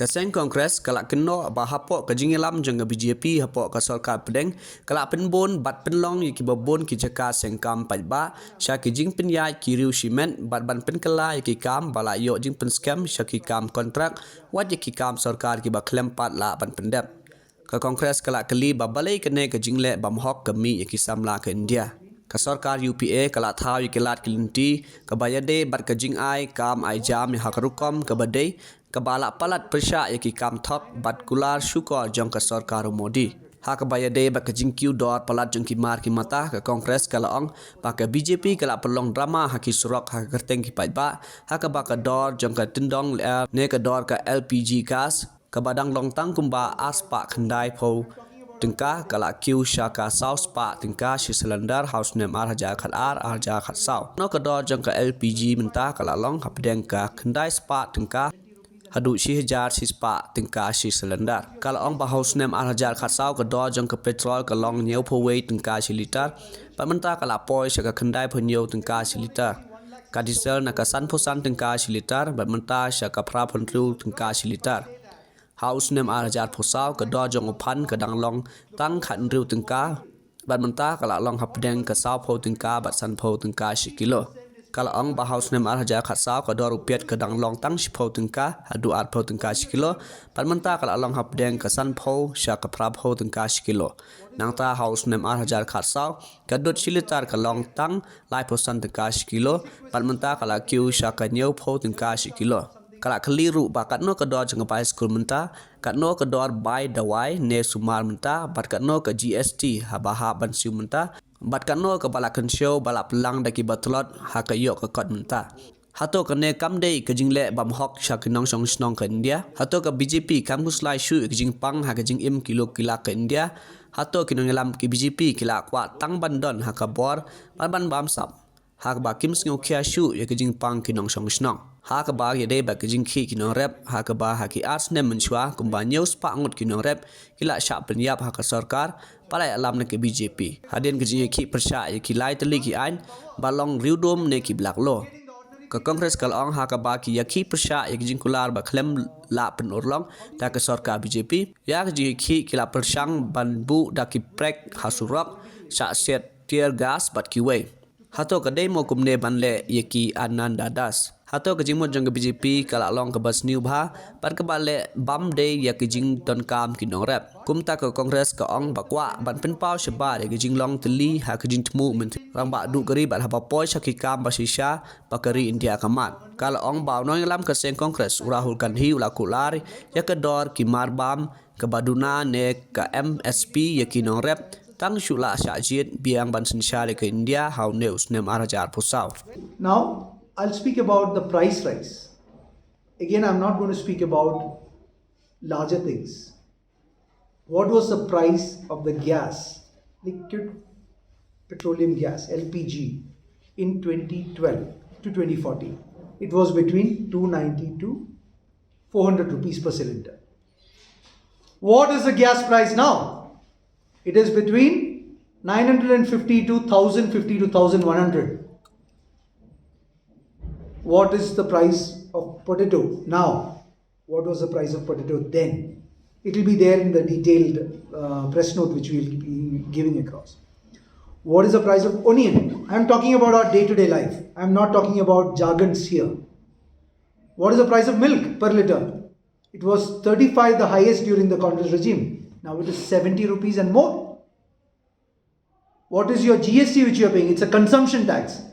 Kaseng Kongres kalak keno ba hapok ka jingilam jang BJP hapok ka sarkar pedeng kalak penbon bat penlong yaki babon ki jaka sengkam pajba sya ki jing penyai ki riu simen bat ban penkela yaki kam bala yo jing pen scam sya ki kam kontrak wat yaki kam sarkar ki ba klempat la ban pendep ka Kongres kalak keli ba balai kene ka jingle ba mohok kami yaki samla ke India ka sarkar UPA kalak thau yaki lat kilinti ka bayade bat ka jing ai kam ai jam ya hakarukom ka badai Kebala palat persya yaki kam thok bat kular syukor jong ke sarkar Modi. Ha kebayade bat ke Kiew dor palat jong ki mar ki mata ke Kongres kalaong pakai BJP kala pelong drama haki surok ha kerteng ki pajba ha ke baka dor jong ke tendong ne ke dor ke LPG gas ke badang longtang kumba aspa kendai po tengkah kala Kiew syaka saus pa tengkah si selendar house nem arja khat arja khat sau no ke dor jong ke LPG mentah kala long hapdeng ka kendai spa tengkah hadu si hajar si spa tingkah si selendar. Kalau ong bahaus nem hajar khatsau ke do jong ke petrol ke long nyeu powei tingkah si liter. Pat mentah kala poi sya ke kendai penyeu tingkah si liter. Ka diesel na ka san posan tingkah si liter. Pat mentah sya ke pra penru tingkah si liter. Haus nem hajar posau ke do jong upan ke dang long tang khat riu tingkah. Pat mentah kala long hapdeng ke sau po tingkah bat san po tingkah si kilo. Kalau ong bahaus nem hajar khatsau ke do rupiat ke dang long tang si po tingkah hadu at po tingkah si kilo pat mentah kalau long hapdeng ke san po sya ke pra po tingkah si kilo nang ta haus nem hajar khatsau ke dut si liter ke long tang lai po san tingkah si kilo pat mentah kalau Kiew sya ke nyeu po tingkah si kilo kalau keliru bakat no ke do jeng pai skul mentah kat no ke dor bai dawai ne sumar mentah bat kat no ke GST habaha ban siu mentah bat kan no ke bala kensio bala pelang daki batlot ha ke yok ke kot mentah hato ke ne kam dei ke jingle bam hok sha ke nong song snong ke India hato ke BJP kam guslai shu ke jing pang ha ke jing im kilo kila ke India hato ke nong lam ke BJP kila kwa tang bandon ha ka bor ban bam sap ha ba kim sngo khia shu ye ke jing pang ke nong song snong ha ka ba ye dei ba ke jing khi ke nong rep ha ka ba ha ki ars ne menchwa kumba news pa ngut ke nong rep kila sha penyap ha ka sarkar palai alam ne ke BJP hadin ke jing khi persya ye ki lai teli ki ain balong riudom ne ki blak lo ke Kongres kalong ha ka ba ki yakhi persya ye jing kular ba klem la pen urlong ta ke sarkar BJP ya ke jing khi kila persang ban bu da ki prek hasurok sa set tear gas bat ki we hato ke demo kumne banle ye ki ananda das hato ke jingmot jong ke BJP kala long ke bas new bha par ke bale bam day ya ke jing don kam ki nong rep kumta ke Kongres ke ong bakwa ban pen pau shaba ye ke jing long teli ha ke jing tmu men rang ba du gari bat ha ba poi sha ki kam ba shisha pakari India kamat kala ong ba no lam ke seng Kongres urahul kan hi ula kular ya ke dor ki mar bam ke baduna ne ke MSP ye ki nong rep tang shula sha jit biang ban Synshar ke India how news nem arajar pusau. Now I'll speak about the price rise. Again, I'm not going to speak about larger things. What was the price of the gas, liquid petroleum gas, LPG, in 2012 to 2014? It was between 290 to 400 rupees per cylinder. What is the gas price now? It is between 950 to 1050 to 1100. What is the price of potato now? What was the price of potato then? It will be there in the detailed press note which we will be giving across. What is the price of onion? I am talking about our day-to-day life. I am not talking about jargons here. What is the price of milk per liter? It was 35, the highest during the Congress regime. Now it is 70 rupees and more. What is your GST which you are paying? It's a consumption tax.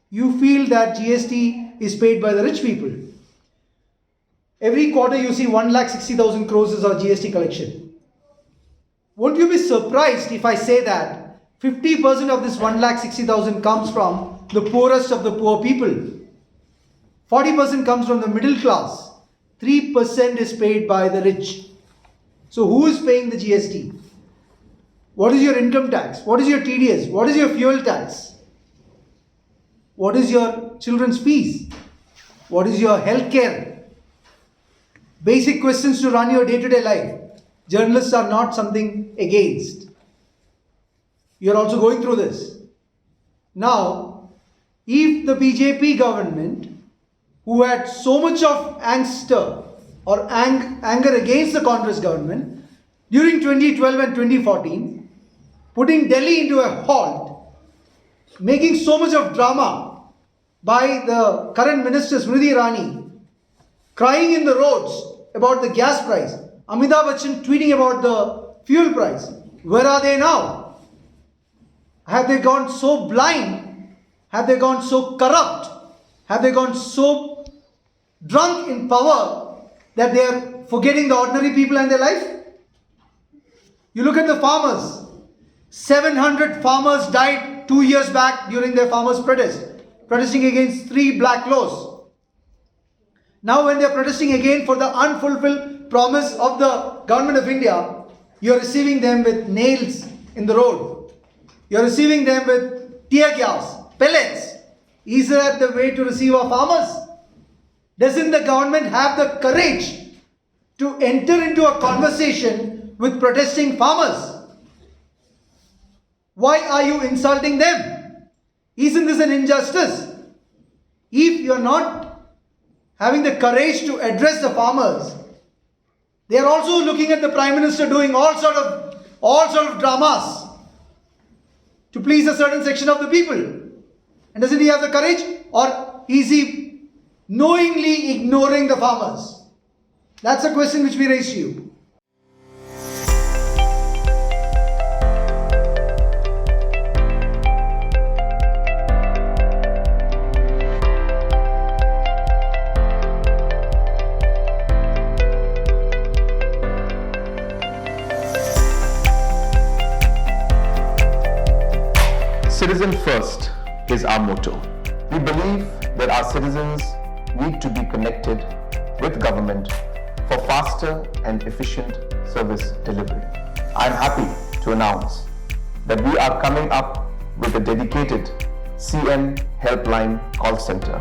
You feel that GST is paid by the rich people. Every quarter you see 1,60,000 crores is our GST collection. Won't you be surprised if I say that 50% of this 1,60,000 comes from the poorest of the poor people? 40% comes from the middle class. 3% is paid by the rich. So who is paying the GST? What is your income tax? What is your TDS? What is your fuel tax? What is your children's fees? What is your health care? Basic questions to run your day-to-day life. Journalists are not something against. You are also going through this. Now, if the BJP government, who had so much of angst or anger against the Congress government during 2012 and 2014, putting Delhi into a halt, making so much of drama by the current minister Smriti Irani, crying in the roads about the gas price, Amitabh Bachchan tweeting about the fuel price. Where are they now? Have they gone so blind? Have they gone so corrupt? Have they gone so drunk in power that they are forgetting the ordinary people and their life? You look at the farmers. 700 farmers died 2 years back during their farmers' protest, protesting against 3 black laws. Now when they are protesting again for the unfulfilled promise of the government of India, you are receiving them with nails in the road. You are receiving them with tear gas, pellets. Is that the way to receive our farmers? Doesn't the government have the courage to enter into a conversation with protesting farmers? Why are you insulting them? Isn't this an injustice? If you are not having the courage to address the farmers, they are also looking at the Prime Minister doing all sort of dramas to please a certain section of the people. And doesn't he have the courage, or is he knowingly ignoring the farmers? That's a question which we raise to you. Citizen first is our motto. We believe that our citizens need to be connected with government for faster and efficient service delivery. I am happy to announce that we are coming up with a dedicated CM helpline call center.